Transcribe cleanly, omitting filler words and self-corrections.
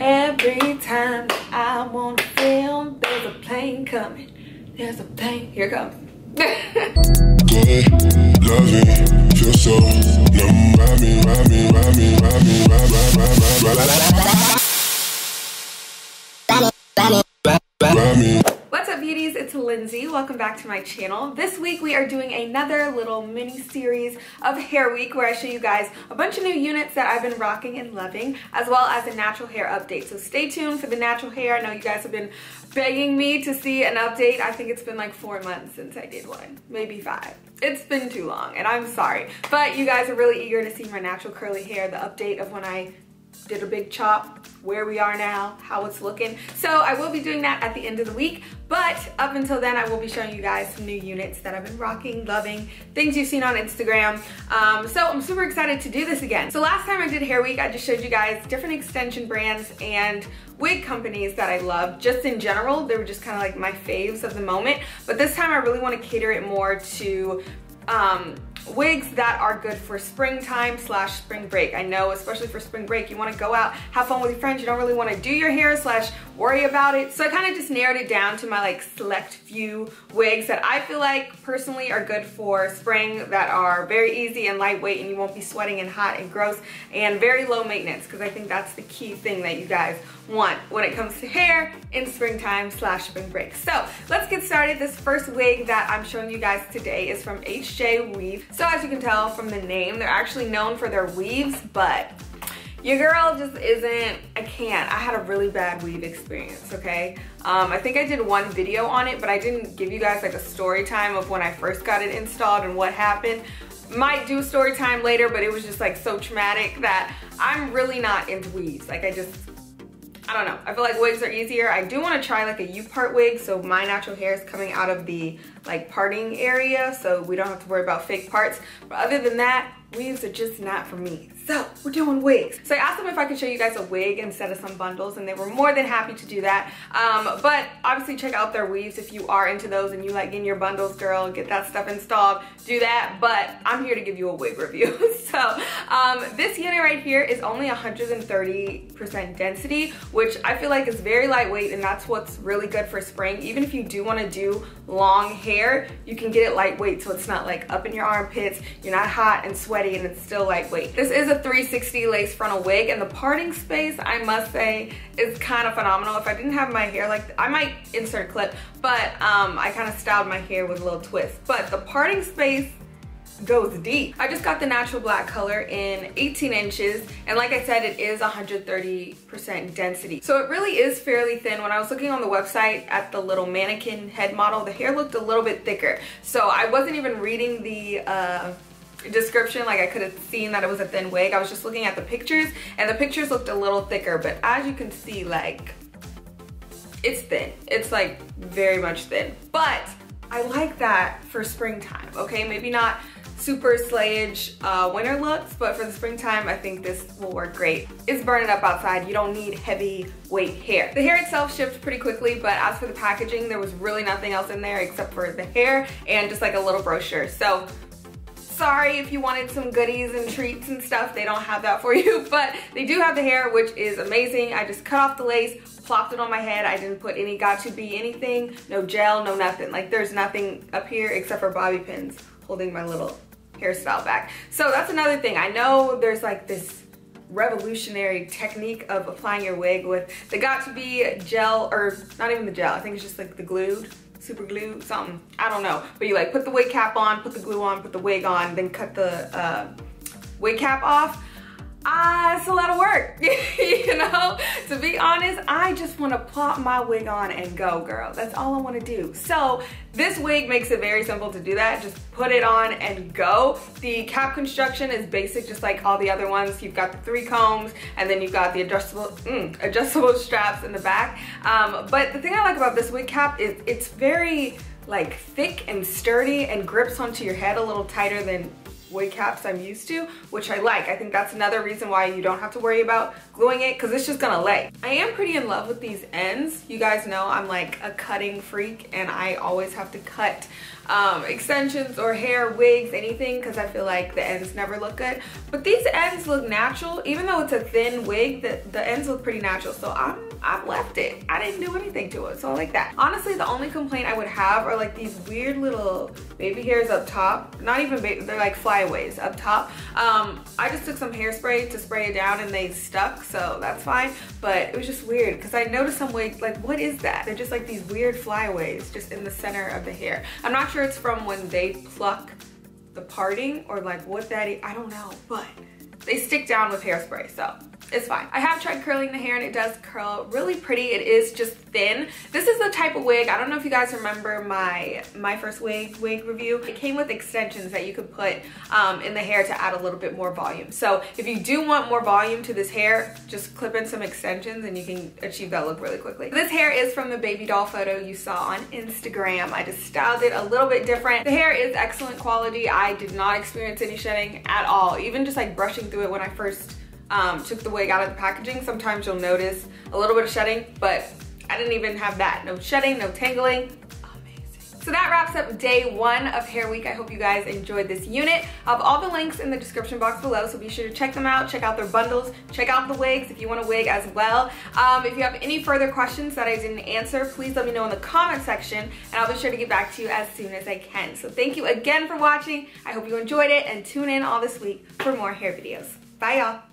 Every time I want to film, there's a plane coming. There's a plane. Here it comes. Good, loving, feel so numb, ride me. What's up, beauties? It's Lynsey. Welcome back to my channel. This week we are doing another little mini series of hair week where I show you guys a bunch of new units that I've been rocking and loving, as well as a natural hair update. So stay tuned for the natural hair. I know you guys have been begging me to see an update. I think it's been like 4 months since I did one, maybe 5. It's been too long and I'm sorry, but you guys are really eager to see my natural curly hair, the update of when I did a big chop, where we are now, how it's looking. So I will be doing that at the end of the week, but up until then I will be showing you guys some new units that I've been rocking, loving, things you've seen on Instagram. So I'm super excited to do this again. So last time I did hair week, I just showed you guys different extension brands and wig companies that I love. Just in general, they were just kind of like my faves of the moment, but this time I really want to cater it more to wigs that are good for springtime / spring break. I know, especially for spring break, you want to go out, have fun with your friends. You don't really want to do your hair / worry about it. So I kind of just narrowed it down to my like select few wigs that I feel like personally are good for spring, that are very easy and lightweight and you won't be sweating and hot and gross, and very low maintenance, because I think that's the key thing that you guys want when it comes to hair in springtime / spring break. So let's get started. This first wig that I'm showing you guys today is from HJWEAVE. So as you can tell from the name, they're actually known for their weaves, but your girl just isn't. I had a really bad weave experience, okay? I think I did one video on it, but I didn't give you guys like a story time of when I first got it installed and what happened. Might do a story time later, but it was just like so traumatic that I'm really not into weaves. Like I don't know. I feel like wigs are easier. I do want to try like a U-part wig, so my natural hair is coming out of the like parting area, so we don't have to worry about fake parts. But other than that, weaves are just not for me. So we're doing wigs. So I asked them if I could show you guys a wig instead of some bundles, and they were more than happy to do that. But obviously check out their weaves if you are into those and you like getting your bundles, girl, get that stuff installed, do that. But I'm here to give you a wig review. So this unit right here is only 130% density, which I feel like is very lightweight, and that's what's really good for spring. Even if you do want to do long hair, you can get it lightweight so it's not like up in your armpits, you're not hot and sweaty, and it's still lightweight. This is a 360 lace frontal wig, and the parting space, I must say, is kind of phenomenal. If I didn't have my hair like, I might insert a clip, but I kind of styled my hair with a little twist. But the parting space goes deep. I just got the natural black color in 18 inches, and like I said, it is 130% density. So it really is fairly thin. When I was looking on the website at the little mannequin head model, the hair looked a little bit thicker. So I wasn't even reading the description, like I could have seen that it was a thin wig. I was just looking at the pictures, and the pictures looked a little thicker, but as you can see, like, it's thin. It's like very much thin, but I like that for springtime, okay? Maybe not super slayage winter looks, but for the springtime, I think this will work great. It's burning up outside. You don't need heavy weight hair. The hair itself shipped pretty quickly, but as for the packaging, there was really nothing else in there except for the hair and just like a little brochure. So sorry if you wanted some goodies and treats and stuff, they don't have that for you, but they do have the hair, which is amazing. I just cut off the lace, plopped it on my head. I didn't put any got to be anything, no gel, no nothing. Like there's nothing up here except for bobby pins holding my little hairstyle back. So that's another thing. I know there's like this revolutionary technique of applying your wig with the got to be gel, or not even the gel, I think it's just like the glued, super glue, something, I don't know. But you like put the wig cap on, put the glue on, put the wig on, then cut the wig cap off. It's a lot of work, you know? To be honest, I just want to plop my wig on and go, girl. That's all I want to do. So this wig makes it very simple to do that. Just put it on and go. The cap construction is basic, just like all the other ones. You've got the 3 combs, and then you've got the adjustable straps in the back. But the thing I like about this wig cap is it's very like thick and sturdy and grips onto your head a little tighter than wig caps I'm used to, which I like. I think that's another reason why you don't have to worry about gluing it, because it's just gonna lay. I am pretty in love with these ends. You guys know I'm like a cutting freak, and I always have to cut extensions or hair, wigs, anything, because I feel like the ends never look good. But these ends look natural. Even though it's a thin wig, the ends look pretty natural. So I've left it. I didn't do anything to it, so I like that. Honestly, the only complaint I would have are like these weird little baby hairs up top. Not even baby, they're like flyaways up top. I just took some hairspray to spray it down and they stuck, so that's fine. But it was just weird because I noticed some wigs, like, what is that? They're just like these weird flyaways just in the center of the hair. I'm not sure it's from when they pluck the parting or like what that is. I don't know, but they stick down with hairspray, so it's fine. I have tried curling the hair and it does curl really pretty. It is just thin. This is the type of wig, I don't know if you guys remember my first wig review. It came with extensions that you could put in the hair to add a little bit more volume. So if you do want more volume to this hair, just clip in some extensions and you can achieve that look really quickly. This hair is from the baby doll photo you saw on Instagram. I just styled it a little bit different. The hair is excellent quality. I did not experience any shedding at all. Even just like brushing through it when I first took the wig out of the packaging, sometimes you'll notice a little bit of shedding, but I didn't even have that. No shedding, no tangling. Amazing. So that wraps up day 1 of Hair Week. I hope you guys enjoyed this unit. I have all the links in the description box below, so be sure to check them out, check out their bundles, check out the wigs if you want a wig as well. If you have any further questions that I didn't answer, please let me know in the comment section, and I'll be sure to get back to you as soon as I can. So thank you again for watching. I hope you enjoyed it, and tune in all this week for more hair videos. Bye, y'all.